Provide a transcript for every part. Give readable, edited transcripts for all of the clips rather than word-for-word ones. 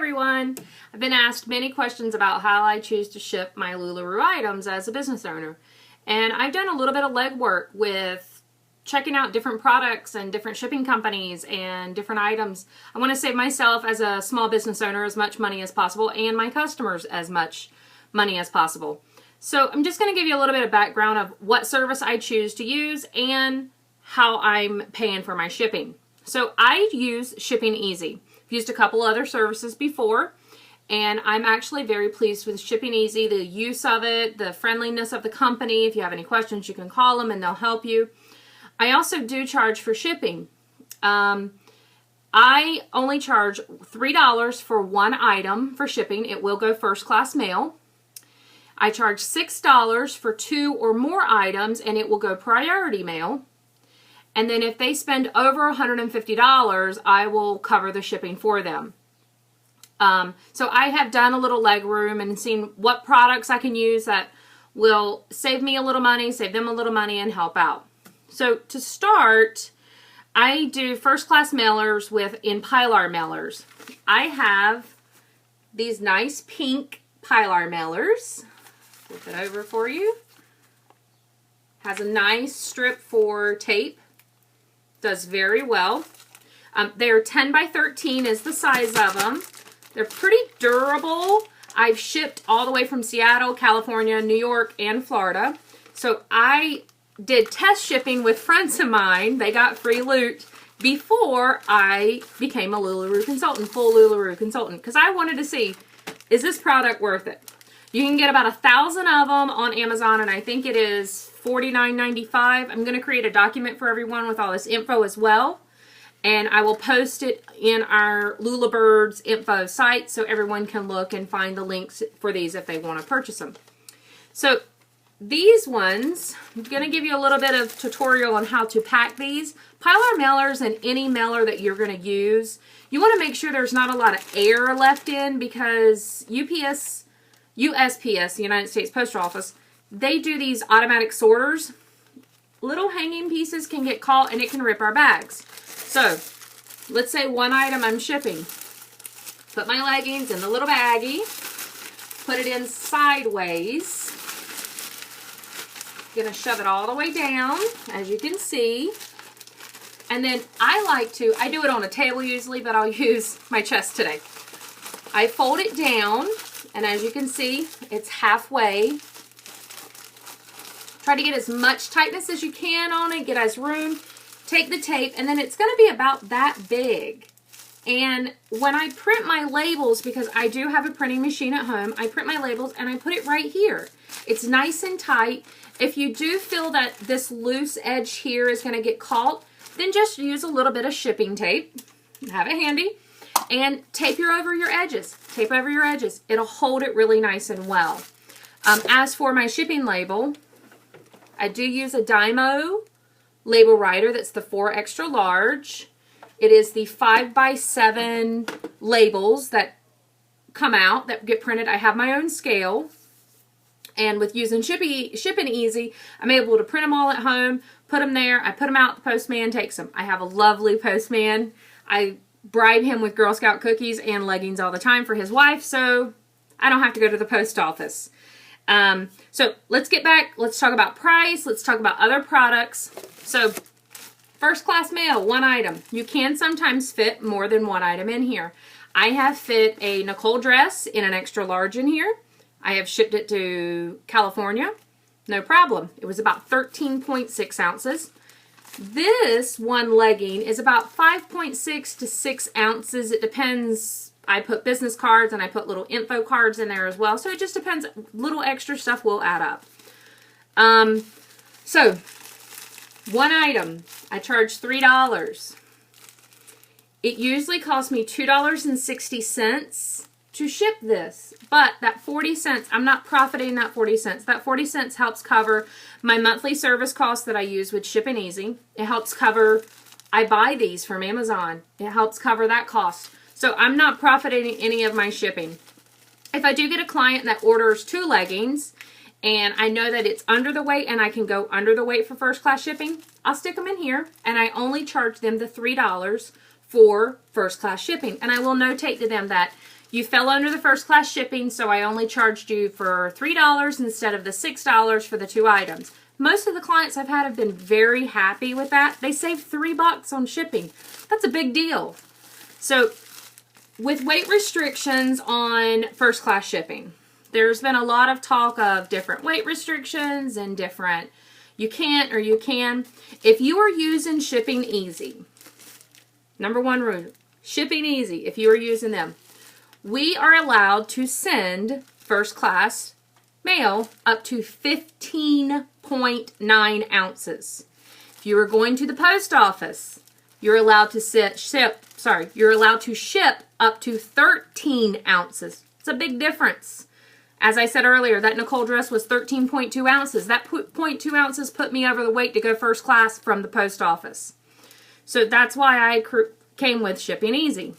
everyone! I've been asked many questions about how I choose to ship my Lularoe items as a business owner. And I've done a little bit of legwork with checking out different products and different shipping companies and different items. I want to save myself as a small business owner as much money as possible and my customers as much money as possible. So I'm just going to give you a little bit of background of what service I choose to use and how I'm paying for my shipping. So I use Shipping Easy. I've used a couple other services before, and I'm actually very pleased with Shipping Easy, the use of it, the friendliness of the company. If you have any questions, you can call them and they'll help you. I also do charge for shipping. I only charge $3 for one item for shipping. It will go first class mail. I charge $6 for 2 or more items, and it will go priority mail. And then if they spend over $150, I will cover the shipping for them. So I have done a little leg room and seen what products I can use that will save me a little money, save them a little money, and help out. So to start, I do first class mailers in Pilar mailers. I have these nice pink Pilar mailers. Flip it over for you. Has a nice strip for tape. Does very well. They're 10 by 13 is the size of them. They're pretty durable. I've shipped all the way from Seattle, California, New York, and Florida. So I did test shipping with friends of mine. They got free loot before I became a Lularoe consultant, full Lularoe consultant, because I wanted to see, is this product worth it? You can get about 1,000 of them on Amazon, and I think it is $49.95. I'm going to create a document for everyone with all this info as well, and I will post it in our Lulabirds info site so everyone can look and find the links for these if they want to purchase them. So these ones, I'm going to give you a little bit of tutorial on how to pack these. Pilar mailers and any mailer that you're going to use, you want to make sure there's not a lot of air left in, because USPS, the United States Postal Office, they do these automatic sorters. Little hanging pieces can get caught and it can rip our bags. So let's say one item I'm shipping. Put my leggings in the little baggie. Put it in sideways. Gonna shove it all the way down, as you can see. And then I do it on a table usually, but I'll use my chest today. I fold it down, and as you can see, it's halfway. Try to get as much tightness as you can on it, get as room. Take the tape, and then it's going to be about that big. And when I print my labels, because I do have a printing machine at home, I print my labels and I put it right here. It's nice and tight. If you do feel that this loose edge here is going to get caught, then just use a little bit of shipping tape. Have it handy. And tape over your edges. Tape over your edges. It'll hold it really nice and well. As for my shipping label, I do use a Dymo LabelWriter. That's the 4 extra large. It is the 5x7 labels that come out, that get printed. I have my own scale. And with using Shipping Easy, I'm able to print them all at home, put them there. I put them out, the postman takes them. I have a lovely postman. I bribe him with Girl Scout cookies and leggings all the time for his wife, so I don't have to go to the post office. So let's get back. Let's talk about price. Let's talk about other products. So first class mail, one item. You can sometimes fit more than one item in here. I have fit a Nicole dress in an extra large in here. I have shipped it to California. No problem. It was about 13.6 ounces. This one legging is about 5.6 to 6 ounces. It depends. I put business cards and I put little info cards in there as well. So it just depends. Little extra stuff will add up. So one item, I charge $3. It usually costs me $2.60 to ship this. But that 40 cents, I'm not profiting that 40 cents. That 40 cents helps cover my monthly service costs that I use with Shipping Easy. It helps cover, I buy these from Amazon. It helps cover that cost. So I'm not profiting any of my shipping. If I do get a client that orders 2 leggings and I know that it's under the weight and I can go under the weight for first class shipping, I'll stick them in here and I only charge them the $3 for first class shipping. And I will notate to them that You fell under the first class shipping, so I only charged you for $3 instead of the $6 for the 2 items. Most of the clients I've had have been very happy with that. They saved $3 on shipping. That's a big deal. So with weight restrictions on first class shipping, there's been a lot of talk of different weight restrictions and different you can't or you can. If you are using Shipping Easy, number 1 rule, Shipping Easy, if you are using them, we are allowed to send first class mail up to 15.9 ounces. If you are going to the post office, you're allowed to you're allowed to ship up to 13 ounces. It's a big difference. As I said earlier, that Nicole dress was 13.2 ounces. That 0.2 ounces put me over the weight to go first class from the post office. So that's why I came with Shipping Easy.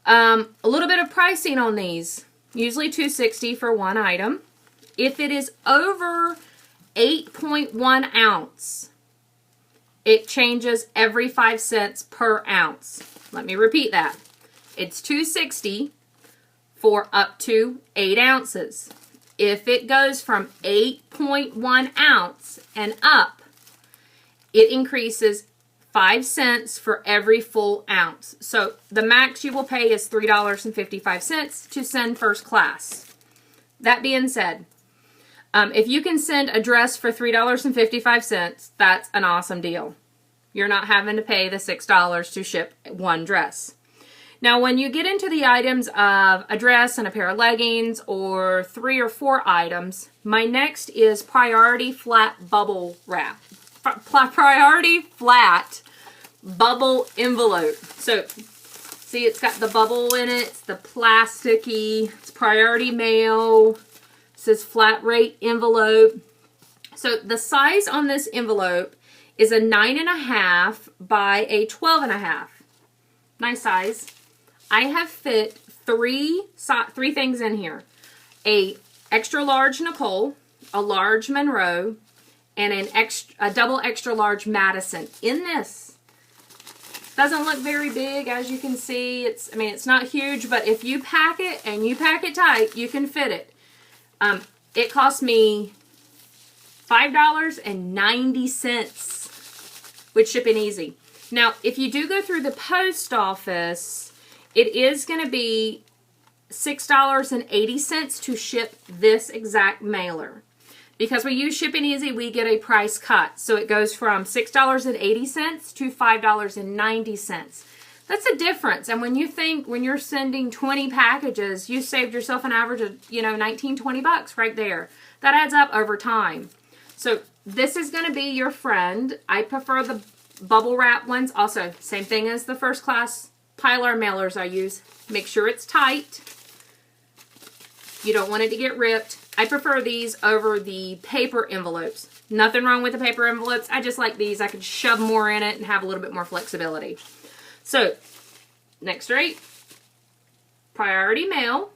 A little bit of pricing on these. Usually $2.60 for 1 item. If it is over 8.1 ounce, it changes every 5 cents per ounce. Let me repeat that. It's $2.60 for up to 8 ounces. If it goes from 8.1 ounce and up, it increases 5 cents for every full ounce. So the max you will pay is $3.55 to send first class. That being said, if you can send a dress for $3.55, that's an awesome deal. You're not having to pay the $6 to ship 1 dress. Now, when you get into the items of a dress and a pair of leggings or 3 or 4 items, my next is Priority Flat Bubble Wrap. Priority Flat Bubble Envelope. So, see, it's got the bubble in it. It's the plasticky. It's Priority Mail. It says flat rate envelope. So, the size on this envelope is a 9.5 by a 12.5. Nice size. I have fit three things in here. A extra large Nicole, a large Monroe, and a double extra large Madison in this. Doesn't look very big, as you can see. It's not huge, but if you pack it and you pack it tight, you can fit it. It cost me $5.90 with Shipping Easy. Now, if you do go through the post office, it is going to be $6.80 to ship this exact mailer. Because we use Shipping Easy, we get a price cut. So it goes from $6.80 to $5.90. That's a difference. And when you're sending 20 packages, you saved yourself an average of, $19, $20 right there. That adds up over time. So this is going to be your friend. I prefer the bubble wrap ones. Also, same thing as the first class Pilar mailers I use. Make sure it's tight. You don't want it to get ripped. I prefer these over the paper envelopes. Nothing wrong with the paper envelopes. I just like these. I can shove more in it and have a little bit more flexibility. So, next rate, Priority Mail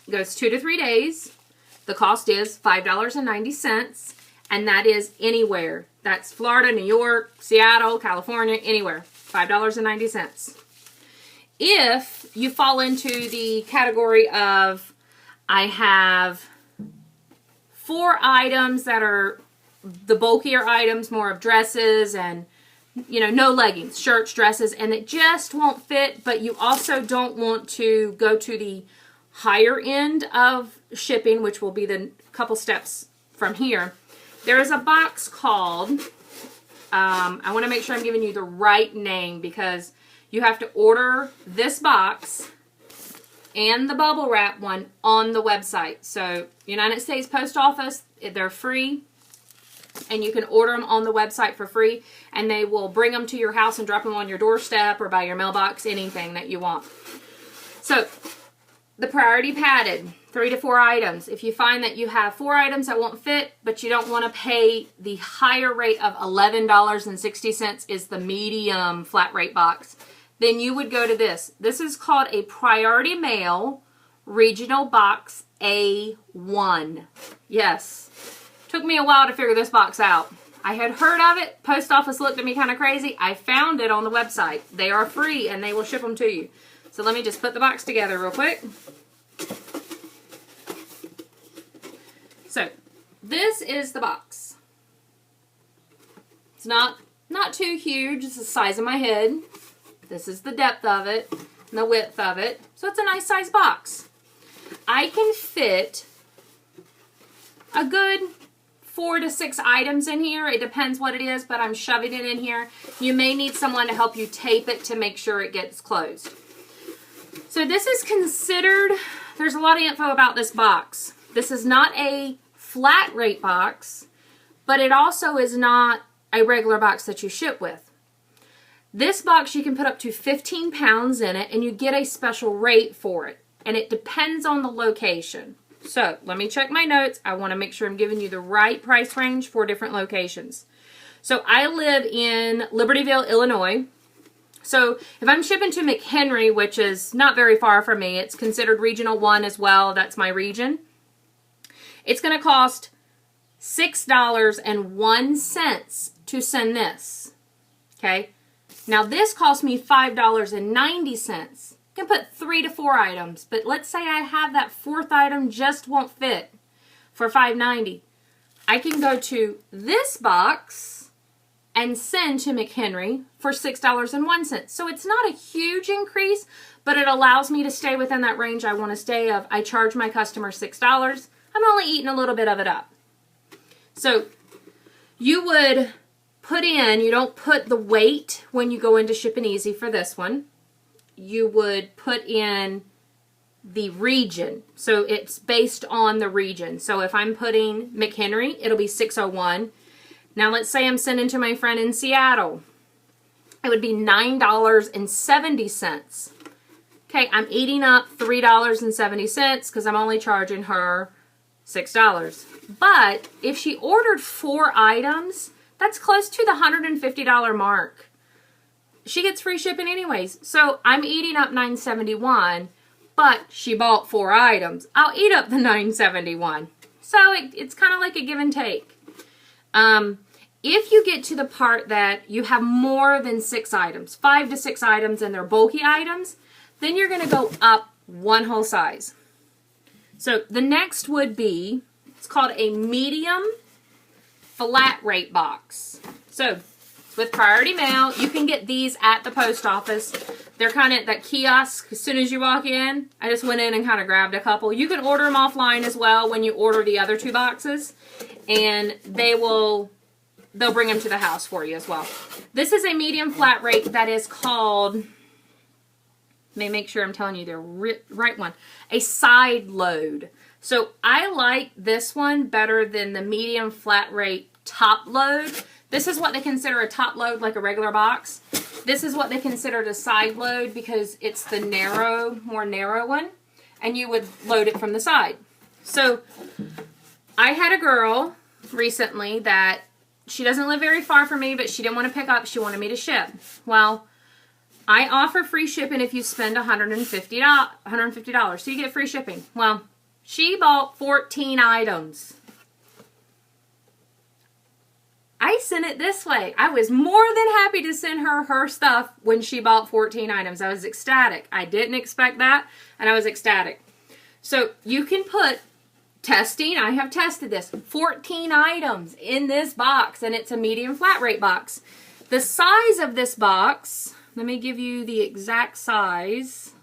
goes 2 to 3 days. The cost is $5.90, and that is anywhere. That's Florida, New York, Seattle, California, anywhere. $5.90. If you fall into the category of I have 4 items that are the bulkier items, more of dresses and, no leggings, shirts, dresses, and it just won't fit, but you also don't want to go to the higher end of shipping, which will be the couple steps from here. There is a box called, I want to make sure I'm giving you the right name because you have to order this box and the bubble wrap one on the website. So, United States Post Office, they're free, and you can order them on the website for free, and they will bring them to your house and drop them on your doorstep or by your mailbox, anything that you want. So, the priority padded, 3 to 4 items. If you find that you have 4 items that won't fit, but you don't want to pay the higher rate of $11.60 is the medium flat rate box, then you would go to this. This is called a Priority Mail Regional Box A1. Yes. Took me a while to figure this box out. I had heard of it. Post office looked at me kind of crazy. I found it on the website. They are free and they will ship them to you. So let me just put the box together real quick. So this is the box. It's not too huge. It's the size of my head. This is the depth of it and the width of it. So it's a nice size box. I can fit a good 4 to 6 items in here. It depends what it is, but I'm shoving it in here. You may need someone to help you tape it to make sure it gets closed. So this is considered, there's a lot of info about this box. This is not a flat rate box, but it also is not a regular box that you ship with. This box, you can put up to 15 pounds in it, and you get a special rate for it. And it depends on the location. So let me check my notes. I want to make sure I'm giving you the right price range for different locations. So I live in Libertyville, Illinois. So if I'm shipping to McHenry, which is not very far from me, it's considered Regional 1 as well. That's my region. It's going to cost $6.01 to send this. Okay. Now this cost me $5.90. I can put 3 to 4 items, but let's say I have that 4th item just won't fit for $5.90. I can go to this box and send to McHenry for $6.01. So it's not a huge increase, but it allows me to stay within that range I want to stay of. I charge my customer $6. I'm only eating a little bit of it up. So you would put in, you don't put the weight when you go into Shippin' Easy for this one. You would put in the region. So it's based on the region. So if I'm putting McHenry, it'll be 601. Now let's say I'm sending to my friend in Seattle. It would be $9.70. Okay, I'm eating up $3.70 because I'm only charging her $6. But if she ordered 4 items, that's close to the $150 mark. She gets free shipping anyways. So I'm eating up $9.71, but she bought 4 items. I'll eat up the $9.71. So it's kind of like a give and take. If you get to the part that you have more than 6 items, 5 to 6 items, and they're bulky items, then you're going to go up 1 whole size. So the next would be, it's called a medium flat rate box. So with priority mail, you can get these at the post office. They're kind of that kiosk as soon as you walk in. I just went in and kind of grabbed a couple. You can order them offline as well when you order the other 2 boxes, and they'll bring them to the house for you as well. This is a medium flat rate that is called, let me make sure I'm telling you the right one, a side load. So I like this one better than the medium flat rate top load. This is what they consider a top load, like a regular box. This is what they consider a side load because it's the more narrow one, and you would load it from the side. So I had a girl recently that she doesn't live very far from me, but she didn't want to pick up. She wanted me to ship. Well, I offer free shipping if you spend $150. So you get free shipping. Well, she bought 14 items. I sent it this way. I was more than happy to send her stuff when she bought 14 items. I was ecstatic. I didn't expect that, and I was ecstatic. So you can put testing. I have tested this. 14 items in this box, and it's a medium flat rate box. The size of this box, let me give you the exact size.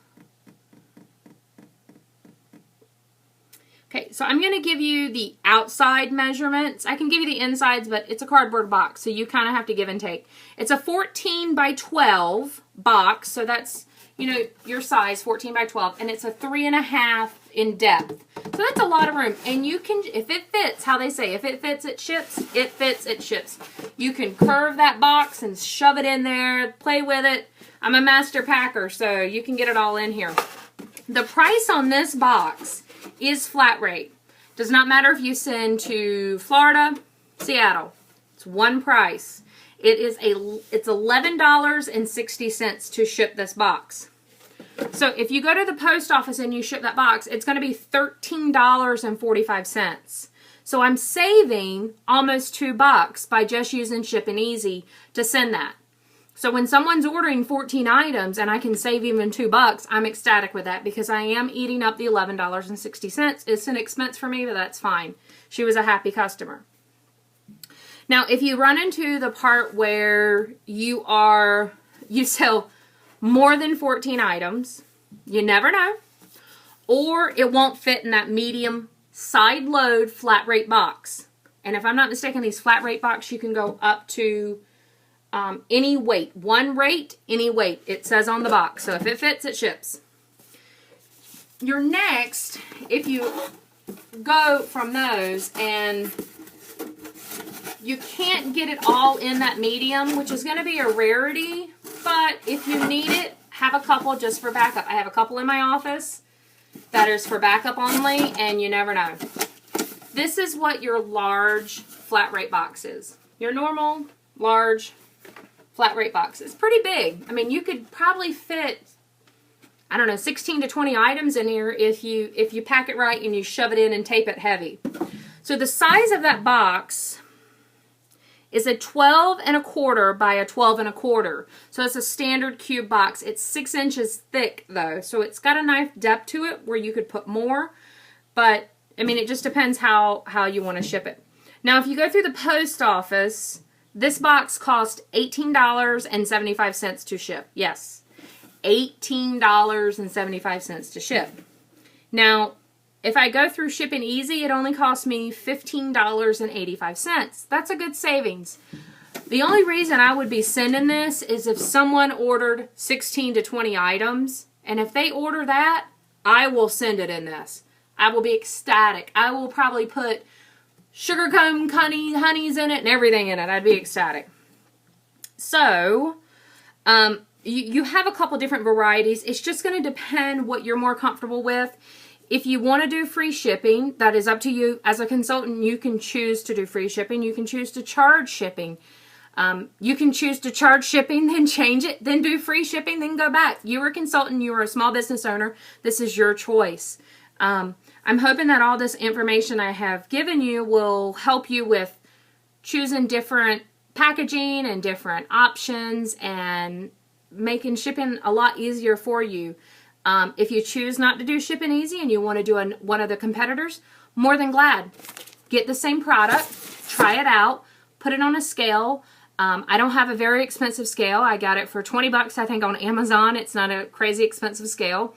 Okay, so I'm going to give you the outside measurements. I can give you the insides, but it's a cardboard box, so you kind of have to give and take. It's a 14 by 12 box, so that's, your size, 14 by 12, and it's a 3.5 in depth. So that's a lot of room, and you can, if it fits, how they say, if it fits, it ships. It fits, it ships. You can curve that box and shove it in there, play with it. I'm a master packer, so you can get it all in here. The price on this box is flat rate. Does not matter if you send to Florida, Seattle. It's one price. It's $11.60 to ship this box. So if you go to the post office and you ship that box, it's going to be $13.45. So I'm saving almost $2 by just using Shippin' Easy to send that. So when someone's ordering 14 items and I can save even $2, I'm ecstatic with that because I am eating up the $11.60. It's an expense for me, but that's fine. She was a happy customer. Now, if you run into the part where you sell more than 14 items, you never know, or it won't fit in that medium side load flat rate box. And if I'm not mistaken, these flat rate box, you can go up to any weight. One rate, any weight. It says on the box. So if it fits, it ships. Your next, if you go from those and you can't get it all in that medium, which is going to be a rarity, but if you need it, have a couple just for backup. I have a couple in my office that is for backup only, and you never know. This is what your large flat rate box is. Your normal, large flat rate box. It's pretty big. I mean, you could probably fit, I don't know, 16 to 20 items in here if you pack it right and you shove it in and tape it heavy. So the size of that box is a 12 1/4 by a 12 1/4. So it's a standard cube box. It's 6 inches thick though. So it's got a nice depth to it where you could put more. But I mean, it just depends how you want to ship it. Now, if you go through the post office, this box cost $18.75 to ship. Yes, $18.75 to ship. Now, if I go through Shipping Easy, it only cost me $15.85. That's a good savings. The only reason I would be sending this is if someone ordered 16 to 20 items, and if they order that, I will send it in this. I will be ecstatic. I will probably put sugar cone honeys in it and everything in it. I'd be ecstatic. So, you have a couple different varieties. It's just going to depend what you're more comfortable with. If you want to do free shipping, that is up to you. As a consultant, you can choose to do free shipping. You can choose to charge shipping. You can choose to charge shipping, then change it, then do free shipping, then go back. You are a consultant. You are a small business owner. This is your choice. I'm hoping that all this information I have given you will help you with choosing different packaging and different options and making shipping a lot easier for you. If you choose not to do Shipping Easy and you want to do one of the competitors, more than glad. Get the same product, try it out, put it on a scale. I don't have a very expensive scale. I got it for 20 bucks, I think, on Amazon. It's not a crazy expensive scale.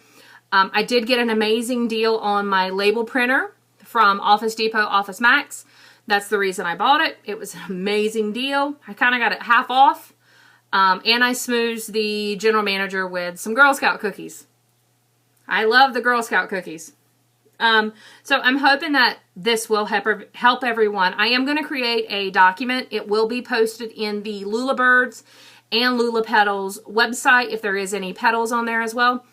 I did get an amazing deal on my label printer from Office Depot, Office Max. That's the reason I bought it. It was an amazing deal. I kind of got it half off. And I smoozed the general manager with some Girl Scout cookies. I love the Girl Scout cookies. So I'm hoping that this will help everyone. I am going to create a document. It will be posted in the Lula Birds and Lula Petals website if there is any petals on there as well.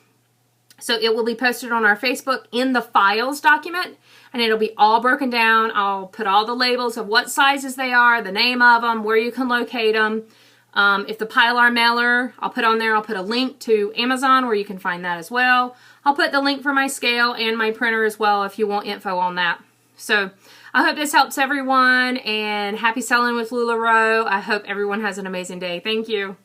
So it will be posted on our Facebook in the files document, and it'll be all broken down. I'll put all the labels of what sizes they are, the name of them, where you can locate them. If the Pilar mailer, I'll put on there, I'll put a link to Amazon where you can find that as well. I'll put the link for my scale and my printer as well if you want info on that. So I hope this helps everyone, and happy selling with Lularoe. I hope everyone has an amazing day. Thank you.